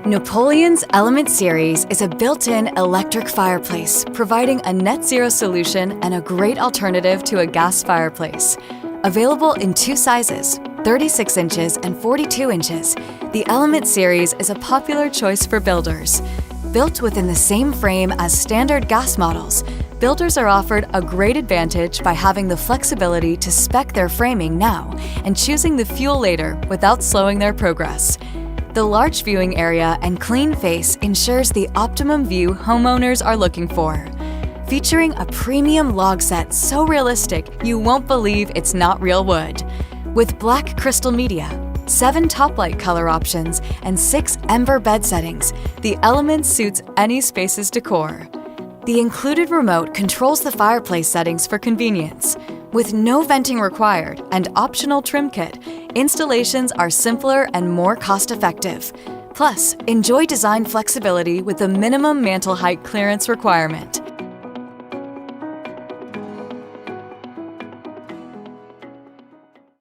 Napoleon's Element series is a built-in electric fireplace, providing a net zero solution and a great alternative to a gas fireplace. Available in two sizes, 36 inches and 42 inches, the Element series is a popular choice for builders. Built within the same frame as standard gas models, builders are offered a great advantage by having the flexibility to spec their framing now and choosing the fuel later without slowing their progress. The large viewing area and clean face ensures the optimum view homeowners are looking for. Featuring a premium log set so realistic you won't believe it's not real wood. With black crystal media, 7 top light color options, and 6 ember bed settings, the Element suits any space's decor. The included remote controls the fireplace settings for convenience. With no venting required and optional trim kit, installations are simpler and more cost-effective. Plus, enjoy design flexibility with the minimum mantle height clearance requirement.